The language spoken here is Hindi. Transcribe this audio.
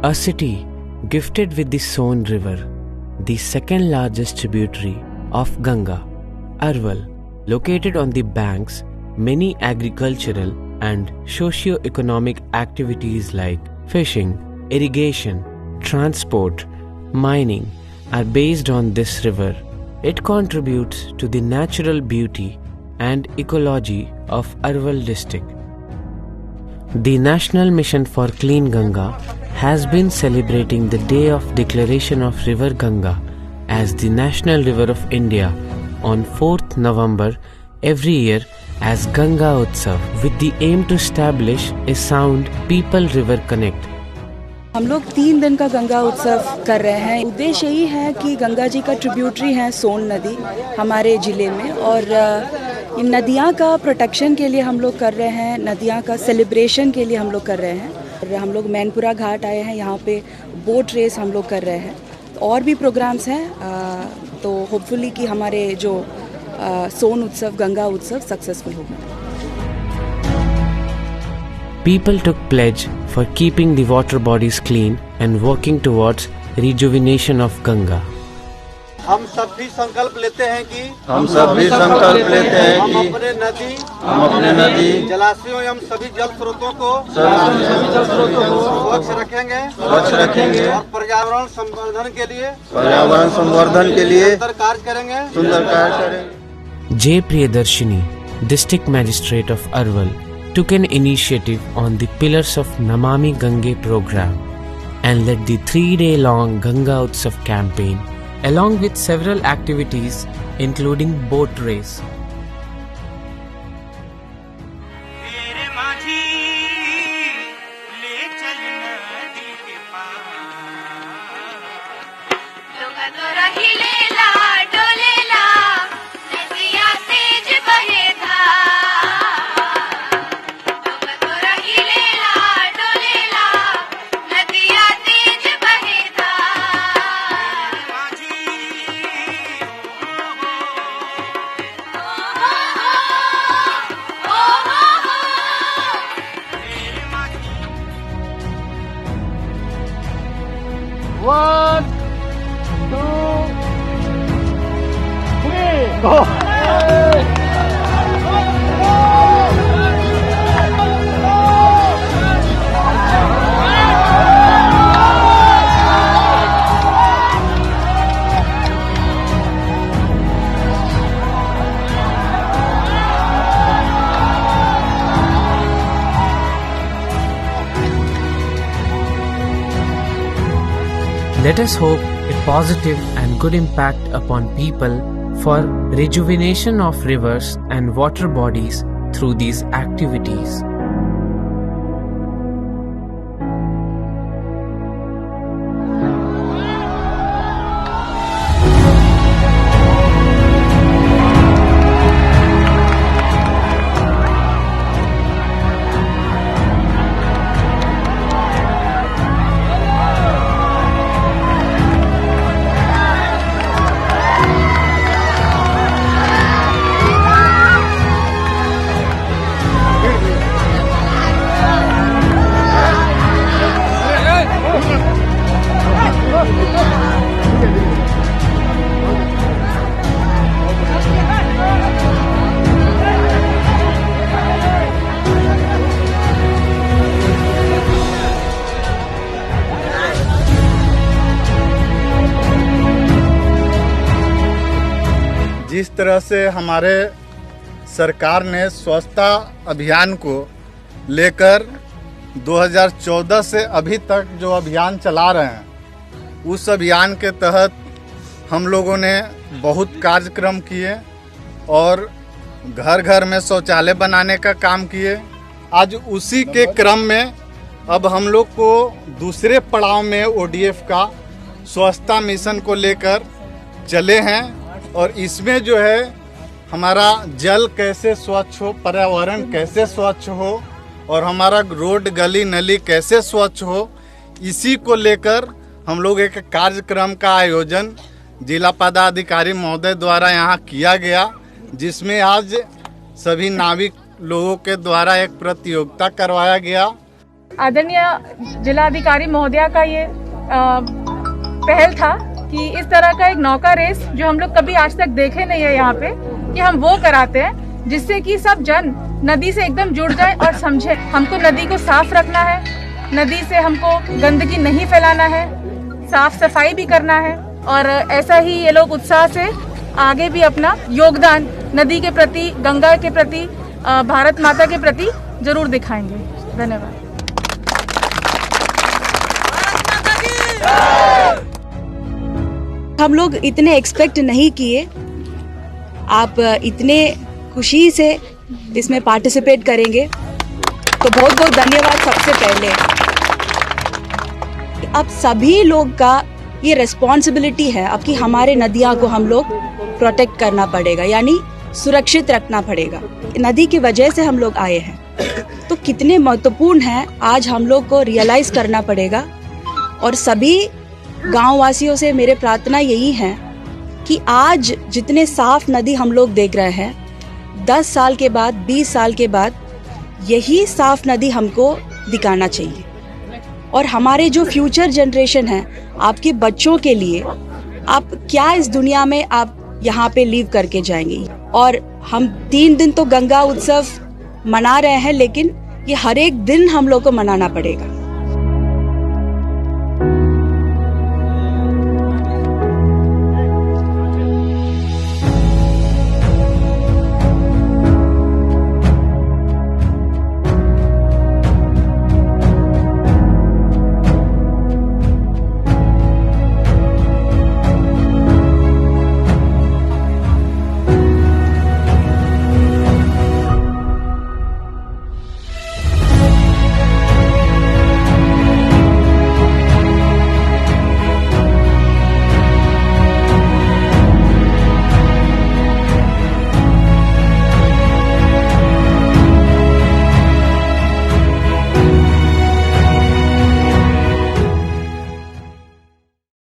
A city gifted with the Son River, the second largest tributary of Ganga, Arwal, located on the banks, many agricultural and socio-economic activities like fishing, irrigation, transport, mining are based on this river. It contributes to the natural beauty and ecology of Arwal district. The National Mission for Clean Ganga has been celebrating the day of declaration of River Ganga as the National River of India on 4th November every year as Ganga Utsav with the aim to establish a sound people-river connect. हम लोग 3 दिन का गंगा उत्सव कर रहे हैं। उद्देश्य यही है कि गंगा जी का ट्रिब्यूटरी है सोन नदी हमारे ज़िले में, और इन नदियाँ का प्रोटेक्शन के लिए हम लोग कर रहे हैं, नदियाँ का सेलिब्रेशन के लिए हम लोग कर रहे हैं। और हम लोग मैनपुरा घाट आए हैं, यहाँ पे बोट रेस हम लोग कर रहे हैं। और भी प्रोग्राम्स हैं, तो होपफुली कि हमारे जो सोन उत्सव गंगा उत्सव सक्सेसफुल होगा। People took pledge for keeping the water bodies clean and working towards rejuvenation of Ganga. हम सब भी संकल्प लेते हैं कि हम अपने नदी जलाशयों एवं सभी जल स्रोतों को स्वच्छ रखेंगे और पर्यावरण संवर्धन के लिए सुंदर कार्य करेंगे। J. Priyadarshini, District Magistrate of Arwal, took an initiative on the Pillars of Namami Gange program and led the 3-day-long Ganga Utsav campaign along with several activities including boat race. One, 2, 3, go! Let us hope a positive and good impact upon people for rejuvenation of rivers and water bodies through these activities. जिस तरह से हमारे सरकार ने स्वच्छता अभियान को लेकर 2014 से अभी तक जो अभियान चला रहे हैं, उस अभियान के तहत हम लोगों ने बहुत कार्यक्रम किए और घर घर में शौचालय बनाने का काम किए। आज उसी के क्रम में अब हम लोग को दूसरे पड़ाव में ODF का स्वच्छता मिशन को लेकर चले हैं, और इसमें जो है हमारा जल कैसे स्वच्छ हो, पर्यावरण कैसे स्वच्छ हो और हमारा रोड गली नली कैसे स्वच्छ हो, इसी को लेकर हम लोग एक कार्यक्रम का आयोजन जिला पदाधिकारी महोदय द्वारा यहाँ किया गया, जिसमें आज सभी नाविक लोगों के द्वारा एक प्रतियोगिता करवाया गया। आदरणीय जिलाधिकारी महोदया का ये पहल था कि इस तरह का एक नौका रेस जो हम लोग कभी आज तक देखे नहीं है यहाँ पे, कि हम वो कराते हैं जिससे कि सब जन नदी से एकदम जुड़ जाए और समझे। हमको नदी को साफ रखना है, नदी से हमको गंदगी नहीं फैलाना है, साफ सफाई भी करना है और ऐसा ही ये लोग उत्साह से आगे भी अपना योगदान नदी के प्रति, गंगा के प्रति, भारत माता के प्रति जरूर दिखाएंगे। धन्यवाद। हम लोग इतने एक्सपेक्ट नहीं किए, आप इतने खुशी से इसमें पार्टिसिपेट करेंगे तो बहुत बहुत धन्यवाद। सबसे पहले अब सभी लोग का ये रिस्पॉन्सिबिलिटी है अब कि हमारे नदियाँ को हम लोग प्रोटेक्ट करना पड़ेगा, यानी सुरक्षित रखना पड़ेगा। नदी की वजह से हम लोग आए हैं तो कितने महत्वपूर्ण है आज हम लोग को रियलाइज करना पड़ेगा। और सभी गांव वासियों से मेरे प्रार्थना यही है कि आज जितने साफ नदी हम लोग देख रहे हैं, 10 साल के बाद, 20 साल के बाद यही साफ नदी हमको दिखाना चाहिए। और हमारे जो फ्यूचर जनरेशन है, आपके बच्चों के लिए आप क्या इस दुनिया में आप यहाँ पे लीव करके जाएंगे। और हम 3 दिन तो गंगा उत्सव मना रहे हैं, लेकिन ये हर एक दिन हम लोग को मनाना पड़ेगा।